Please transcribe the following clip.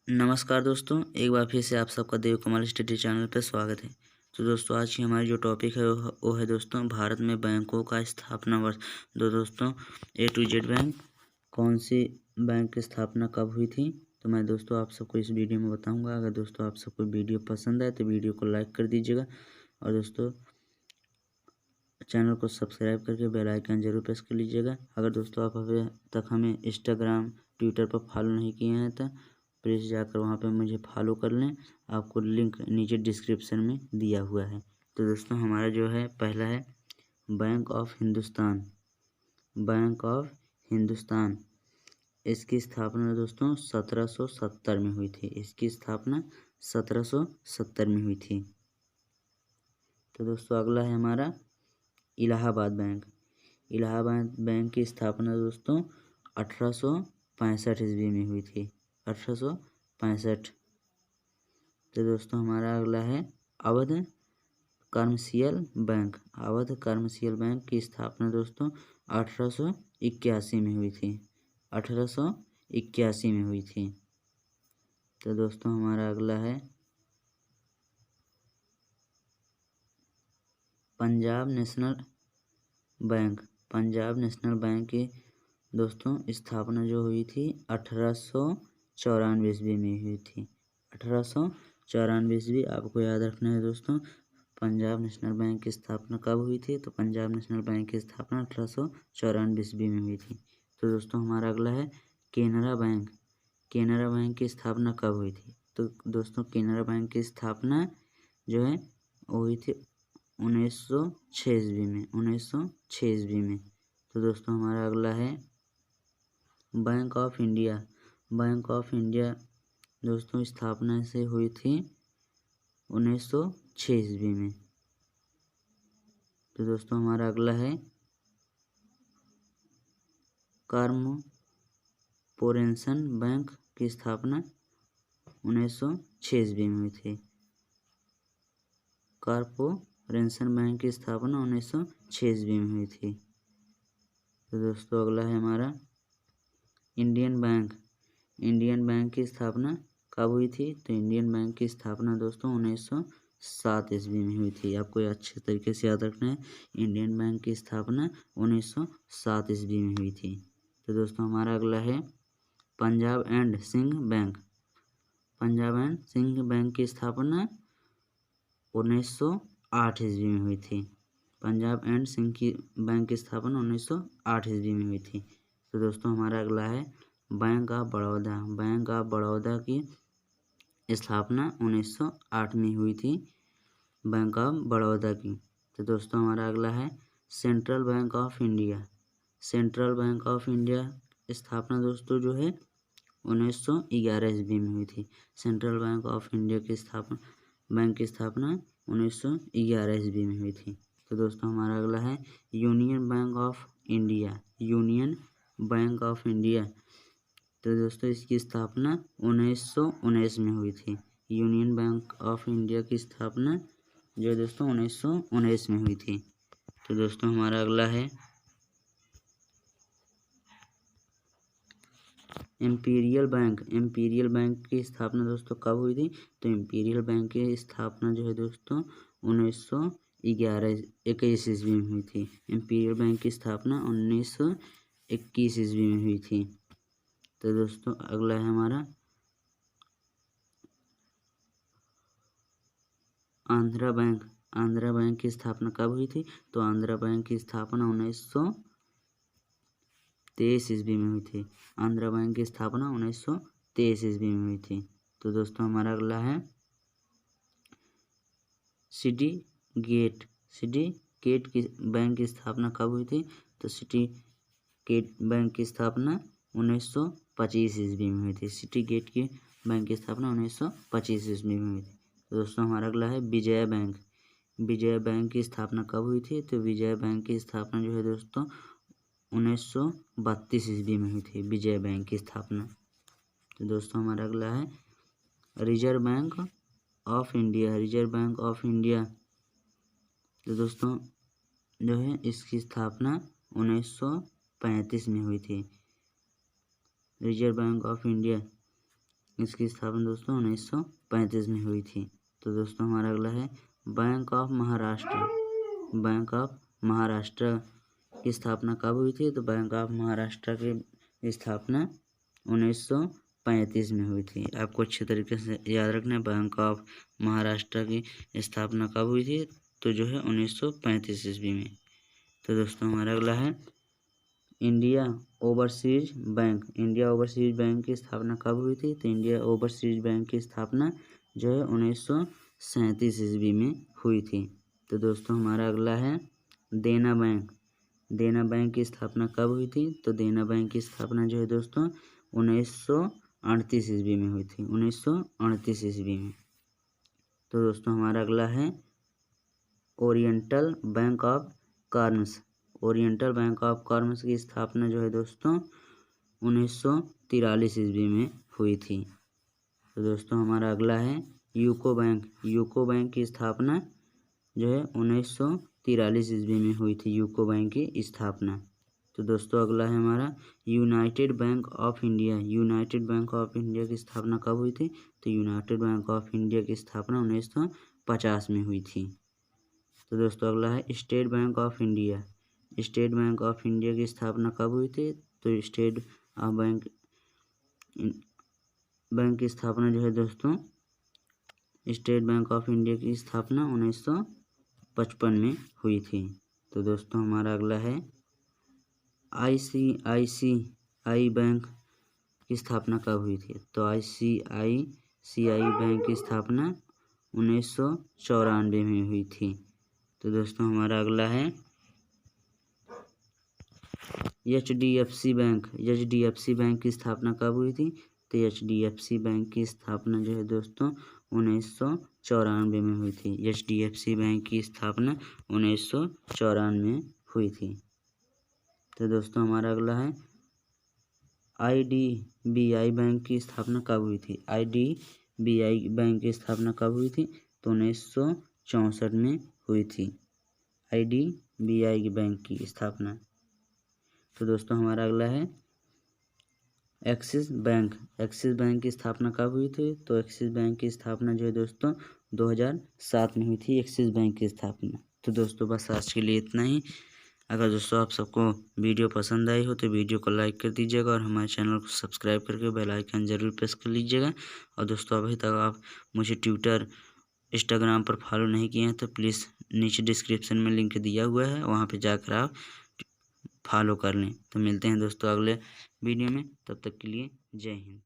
नमस्कार दोस्तों, एक बार फिर से आप सबका देव कमल स्टडी चैनल पर स्वागत है। तो दोस्तों आज की हमारी जो टॉपिक है वो है दोस्तों भारत में बैंकों का स्थापना वर्ष। दोस्तों A to Z बैंक कौन सी बैंक की स्थापना कब हुई थी, तो मैं दोस्तों आप सबको इस वीडियो में बताऊंगा। अगर दोस्तों आप सबको वीडियो पसंद आए तो वीडियो को लाइक कर दीजिएगा और दोस्तों चैनल को सब्सक्राइब करके बेल आइकन जरूर प्रेस कर लीजिएगा। अगर दोस्तों आप अभी तक हमें इंस्टाग्राम ट्विटर पर फॉलो नहीं किए हैं तो प्लीज़ जाकर वहाँ पे मुझे फॉलो कर लें। आपको लिंक नीचे डिस्क्रिप्शन में दिया हुआ है। तो दोस्तों हमारा जो है पहला है bank of Hindustan. Bank of Hindustan इसकी स्थापना दोस्तों 1770 में हुई थी। इसकी स्थापना 1770 में हुई थी। तो दोस्तों अगला है हमारा इलाहाबाद बैंक। इलाहाबाद बैंक की स्थापना दोस्तों 1865 ईस्वी में हुई थी। 1865। तो दोस्तों हमारा अगला है Awadh commercial bank. Awadh commercial bank की स्थापना दोस्तों 1881 में हुई थी। 1881 में हुई थी। तो दोस्तों हमारा अगला है Punjab national bank. Punjab national bank की दोस्तों स्थापना जो हुई थी 1894 ईस्वी में हुई थी। 1894 ईस्वी आपको याद रखना है दोस्तों। पंजाब नेशनल बैंक की स्थापना कब हुई थी, तो पंजाब नेशनल बैंक की स्थापना 1894 ईस्वी में हुई थी। तो दोस्तों हमारा अगला है केनरा बैंक। केनरा बैंक की स्थापना कब हुई थी, तो दोस्तों केनरा बैंक की स्थापना जो है वो हुई थी 1906 ईस्वी में। 1906 ईस्वी में। तो दोस्तों हमारा अगला है bank of India. Bank of India दोस्तों स्थापना से हुई थी 1906 ईस्वी में। तो दोस्तों हमारा अगला है कॉर्पोरेशन बैंक की स्थापना 1906 ईस्वी में हुई थी। कॉर्पोरेशन बैंक की स्थापना 1906 ईस्वी में हुई थी। तो दोस्तों अगला है हमारा इंडियन बैंक। इंडियन बैंक की स्थापना कब हुई थी, तो इंडियन बैंक की स्थापना दोस्तों 1907 ईस्वी में हुई थी। आपको ये अच्छे तरीके से याद रखना है। इंडियन बैंक की स्थापना 1907 ईस्वी में हुई थी। तो दोस्तों हमारा अगला है Punjab and Sind Bank. Punjab and Sind Bank की स्थापना 1908 ईस्वी में हुई थी। पंजाब एंड सिंध की बैंक की स्थापना 1908 ईस्वी में हुई थी। तो दोस्तों हमारा अगला है bank of Baroda. Bank of Baroda की स्थापना 1908 में हुई थी। बैंक ऑफ बड़ौदा की। तो दोस्तों हमारा अगला है central bank of India. Central bank of India स्थापना दोस्तों जो है 1911 ईस्वी में हुई थी। सेंट्रल बैंक ऑफ इंडिया की स्थापना बैंक की स्थापना 1911 ईस्वी में हुई थी। तो दोस्तों हमारा अगला है union bank of India. Union bank of India. तो दोस्तों इसकी स्थापना 1919 में हुई थी। यूनियन बैंक ऑफ इंडिया की स्थापना जो है दोस्तों 1919 में हुई थी। तो दोस्तों हमारा अगला है इम्पीरियल बैंक। इम्पीरियल बैंक की स्थापना दोस्तों कब हुई थी, तो इम्पीरियल बैंक की स्थापना जो है दोस्तों 1921 ईस्वी में हुई थी। इम्पीरियल बैंक की स्थापना 1921 ईस्वी में हुई थी। तो दोस्तों अगला है हमारा आंध्रा बैंक। आंध्रा बैंक की स्थापना कब हुई थी, तो आंध्रा बैंक की स्थापना 1923 ईस्वी में हुई थी। आंध्रा बैंक की स्थापना 1923 ईस्वी में हुई थी। तो दोस्तों हमारा अगला है सिटी गेट। सिटी गेट की बैंक की स्थापना कब हुई थी, तो सिटी गेट बैंक की स्थापना 1925 ईस्वी में हुई थी। सिटी गेट की बैंक की स्थापना 1925 ईस्वी में हुई थी। तो दोस्तों हमारा अगला है विजया बैंक। विजया बैंक की स्थापना कब हुई थी, तो विजया बैंक की स्थापना जो है दोस्तों 1932 ईस्वी में हुई थी। विजया बैंक की स्थापना। तो दोस्तों हमारा अगला है reserve bank of India. Reserve bank of India. तो दोस्तों जो है इसकी स्थापना 1935 में हुई थी। रिजर्व बैंक ऑफ इंडिया इसकी स्थापना दोस्तों 1935 में हुई थी। तो दोस्तों हमारा अगला है bank of Maharashtra. Bank of Maharashtra की स्थापना कब हुई थी? तो बैंक ऑफ महाराष्ट्र की स्थापना 1935 में हुई थी। आपको अच्छे तरीके से याद रखना है, बैंक ऑफ महाराष्ट्र की स्थापना कब हुई थी? तो जो है 1935 ईस्वी में। तो दोस्तों हमारा अगला है India overseas bank. India overseas bank की स्थापना कब हुई थी? तो इंडिया ओवरसीज बैंक की स्थापना जो है 1937 ईस्वी में हुई थी। तो दोस्तों हमारा अगला है देना बैंक। देना बैंक की स्थापना कब हुई थी? तो देना बैंक की स्थापना जो है दोस्तों 1938 ईस्वी में हुई थी। 1938 ईस्वी में। तो दोस्तों हमारा अगला है oriental bank of commerce. Oriental bank of commerce की स्थापना जो है दोस्तों 1943 ईस्वी में हुई थी। तो दोस्तों हमारा अगला है यूको बैंक। यूको बैंक की स्थापना जो है 1943 ईस्वी में हुई थी। यूको बैंक की स्थापना। तो दोस्तों अगला है हमारा United bank of India. United bank of India की स्थापना कब हुई थी? तो यूनाइटेड बैंक ऑफ इंडिया की स्थापना 1950 में हुई थी। तो दोस्तों अगला है state bank of India. State bank of India की स्थापना कब हुई थी? तो स्टेट ऑफ बैंक की स्थापना जो है दोस्तों स्टेट बैंक ऑफ इंडिया की स्थापना 1955 में हुई थी। तो दोस्तों हमारा अगला है ICICI बैंक की स्थापना कब हुई थी? तो ICICI बैंक की स्थापना 1994 में हुई थी। तो दोस्तों हमारा अगला है HDFC बैंक। HDFC बैंक की स्थापना कब हुई थी? तो HDFC बैंक की स्थापना जो है दोस्तों 1994 में हुई थी। HDFC बैंक की स्थापना 1994 में हुई थी। तो दोस्तों हमारा अगला है IDBI बैंक की स्थापना कब हुई थी? IDBI बैंक की स्थापना कब हुई थी? तो 1964 में हुई थी IDBI बैंक की स्थापना। तो दोस्तों हमारा अगला है एक्सिस बैंक। एक्सिस बैंक की स्थापना कब हुई थी? तो एक्सिस बैंक की स्थापना जो है दोस्तों 2007 में हुई थी एक्सिस बैंक की स्थापना। तो दोस्तों बस आज के लिए इतना ही। अगर दोस्तों आप सबको वीडियो पसंद आई हो तो वीडियो को लाइक कर दीजिएगा और हमारे चैनल को सब्सक्राइब करके बेल आइकन जरूर प्रेस कर लीजिएगा। और दोस्तों अभी तक आप मुझे ट्विटर इंस्टाग्राम पर फॉलो नहीं किए हैं तो प्लीज़ नीचे डिस्क्रिप्शन में लिंक दिया हुआ है, वहाँ पे जाकर आप फॉलो कर लें। तो मिलते हैं दोस्तों अगले वीडियो में, तब तक के लिए जय हिंद।